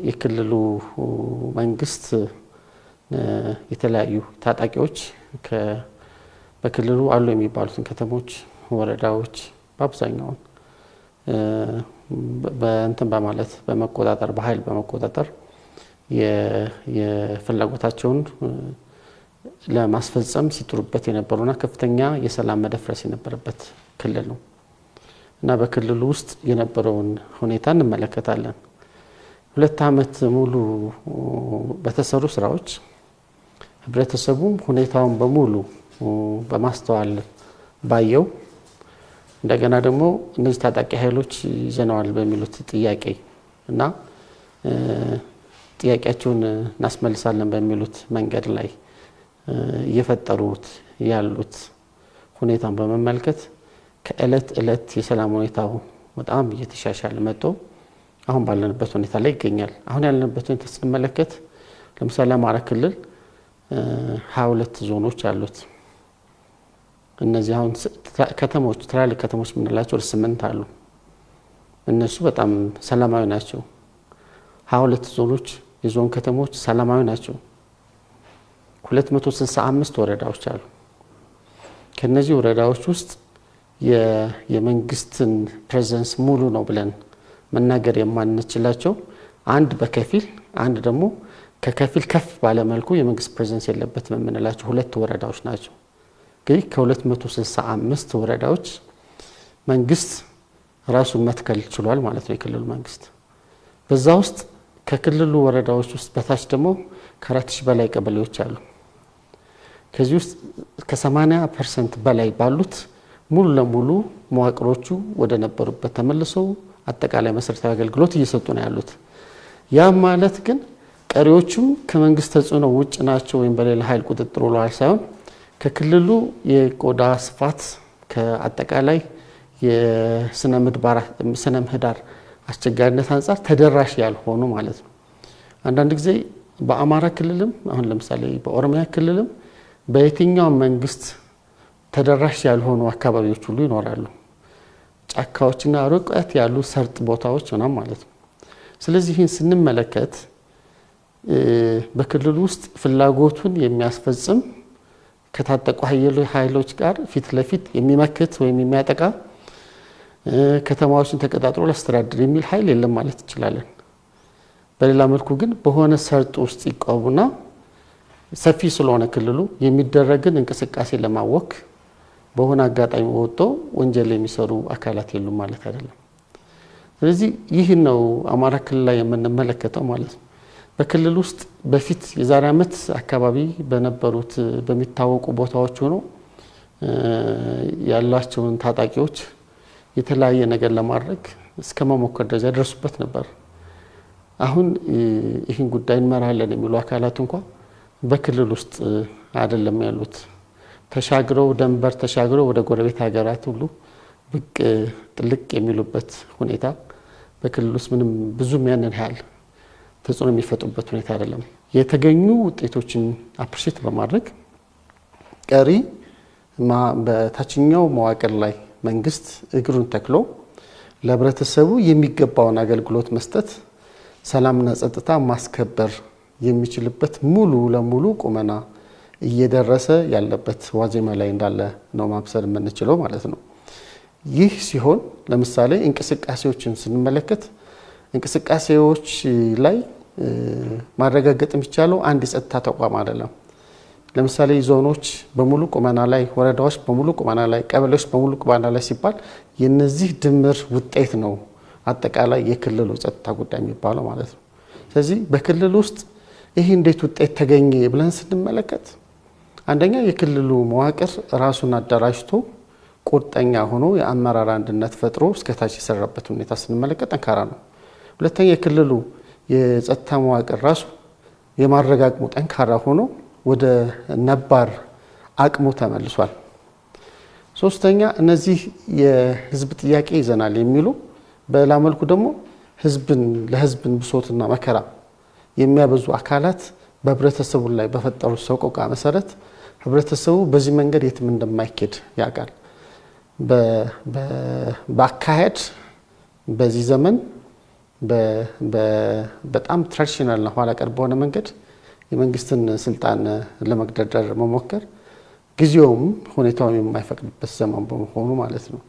የክልሉ መንግስት የተለያዩ ታጣቂዎች በክልሉ አሉ የሚባሉትን ከተሞች፣ ወረዳዎች በአብዛኛው በእንትን በማለት በመቆጣጠር በኃይል በመቆጣጠር የፍላጎታቸውን ለማስፈጸም ሲጥሩበት የነበሩና ከፍተኛ የሰላም መደፍረስ የነበረበት ክልል ነው እና በክልሉ ውስጥ የነበረውን ሁኔታ እንመለከታለን። 2 ዓመት ሙሉ በተሰሩ ስራዎች ህብረተሰቡም ሁኔታውን በሙሉ በማስተዋል ባየው እንደገና ደግሞ እነዚህ ታጣቂ ኃይሎች ይዘናዋል በሚሉት ጥያቄ እና ጥያቄያቸውን እናስመልሳለን በሚሉት መንገድ ላይ እየፈጠሩት ያሉት ሁኔታን በመመልከት ከእለት እለት የሰላም ሁኔታው በጣም እየተሻሻለ መጥቶ አሁን ባለንበት ሁኔታ ላይ ይገኛል። አሁን ያለንበት ሁኔታ ስንመለከት ለምሳሌ አማራ ክልል 22 ዞኖች አሉት። እነዚህ አሁን ከተሞች ትላልቅ ከተሞች ምንላቸው 8 አሉ። እነሱ በጣም ሰላማዊ ናቸው። 22 ዞኖች የዞን ከተሞች ሰላማዊ ናቸው። 265 ወረዳዎች አሉ። ከነዚህ ወረዳዎች ውስጥ የመንግስትን ፕሬዘንስ ሙሉ ነው ብለን መናገር የማንችላቸው አንድ በከፊል አንድ ደግሞ ከከፊል ከፍ ባለ መልኩ የመንግስት ፕሬዘንስ የለበትም የምንላቸው 2 ወረዳዎች ናቸው። እንግዲህ ከ265 ወረዳዎች መንግስት ራሱን መትከል ችሏል ማለት ነው የክልሉ መንግስት። በዛ ውስጥ ከክልሉ ወረዳዎች ውስጥ በታች ደግሞ ከ4000 በላይ ቀበሌዎች አሉ። ከዚህ ውስጥ ከ80% በላይ ባሉት ሙሉ ለሙሉ መዋቅሮቹ ወደ ነበሩበት ተመልሰው አጠቃላይ መሰረታዊ አገልግሎት እየሰጡ ነው ያሉት። ያ ማለት ግን ቀሪዎቹ ከመንግስት ተጽዕኖ ውጭ ናቸው ወይም በሌላ ኃይል ቁጥጥር ውለዋል ሳይሆን ከክልሉ የቆዳ ስፋት ከአጠቃላይ የስነ ምህዳር አስቸጋሪነት አንፃር ተደራሽ ያልሆኑ ማለት ነው። አንዳንድ ጊዜ በአማራ ክልልም አሁን ለምሳሌ በኦሮሚያ ክልልም በየትኛው መንግስት ተደራሽ ያልሆኑ አካባቢዎች ሁሉ ይኖራሉ። ጫካዎችና ርቀት ያሉ ሰርጥ ቦታዎች ነው ማለት ነው። ስለዚህ ይህን ስንመለከት በክልሉ ውስጥ ፍላጎቱን የሚያስፈጽም ከታጠቁ ኃይሎች ጋር ፊት ለፊት የሚመክት ወይም የሚያጠቃ ከተማዎችን ተቀጣጥሮ ላስተዳድር የሚል ኃይል የለም ማለት እንችላለን። በሌላ መልኩ ግን በሆነ ሰርጥ ውስጥ ይቆሙና ሰፊ ስለሆነ ክልሉ የሚደረግን እንቅስቃሴ ለማወክ በሆነ አጋጣሚ ወጥቶ ወንጀል የሚሰሩ አካላት የሉም ማለት አይደለም። ስለዚህ ይህ ነው አማራ ክልል ላይ የምንመለከተው ማለት ነው። በክልል ውስጥ በፊት የዛሬ ዓመት አካባቢ በነበሩት በሚታወቁ ቦታዎች ሆኖ ያላቸውን ታጣቂዎች የተለያየ ነገር ለማድረግ እስከ መሞከር ደረጃ ደርሱበት ነበር። አሁን ይህን ጉዳይ እንመራለን የሚሉ አካላት እንኳን በክልል ውስጥ አይደለም ያሉት። ተሻግረው ደንበር ተሻግረው ወደ ጎረቤት ሀገራት ሁሉ ብቅ ጥልቅ የሚሉበት ሁኔታ በክልል ውስጥ ምንም ብዙም ያንን ያህል ተጽዕኖ የሚፈጥሩበት ሁኔታ አይደለም። የተገኙ ውጤቶችን አፕሪሼት በማድረግ ቀሪ በታችኛው መዋቅር ላይ መንግስት እግሩን ተክሎ ለህብረተሰቡ የሚገባውን አገልግሎት መስጠት፣ ሰላምና ጸጥታ ማስከበር የሚችልበት ሙሉ ለሙሉ ቁመና እየደረሰ ያለበት ዋዜማ ላይ እንዳለ ነው ማብሰር የምንችለው ማለት ነው። ይህ ሲሆን ለምሳሌ እንቅስቃሴዎችን ስንመለከት እንቅስቃሴዎች ላይ ማረጋገጥ የሚቻለው አንድ የጸጥታ ተቋም አይደለም። ለምሳሌ ዞኖች በሙሉ ቁመና ላይ፣ ወረዳዎች በሙሉ ቁመና ላይ፣ ቀበሌዎች በሙሉ ቁመና ላይ ሲባል የነዚህ ድምር ውጤት ነው አጠቃላይ የክልሉ ጸጥታ ጉዳይ የሚባለው ማለት ነው። ስለዚህ በክልል ውስጥ ይህ እንዴት ውጤት ተገኘ ብለን ስንመለከት አንደኛ የክልሉ መዋቅር ራሱን አደራጅቶ ቁርጠኛ ሆኖ የአመራር አንድነት ፈጥሮ እስከታች የሰራበት ሁኔታ ስንመለከት ጠንካራ ነው። ሁለተኛ የክልሉ የጸጥታ መዋቅር ራሱ የማረጋግሙ ጠንካራ ሆኖ ወደ ነባር አቅሙ ተመልሷል። ሶስተኛ እነዚህ የህዝብ ጥያቄ ይዘናል የሚሉ በሌላ መልኩ ደግሞ ለህዝብን ብሶትና መከራ የሚያበዙ አካላት በህብረተሰቡ ላይ በፈጠሩት ሰቆቃ መሰረት ህብረተሰቡ በዚህ መንገድ የትም እንደማይኬድ ያውቃል። በአካሄድ በዚህ ዘመን በጣም ትራዲሽናልና ኋላ ቀር በሆነ መንገድ የመንግስትን ስልጣን ለመግደርደር መሞከር ጊዜውም ሁኔታውም የማይፈቅድበት ዘመን በመሆኑ ማለት ነው።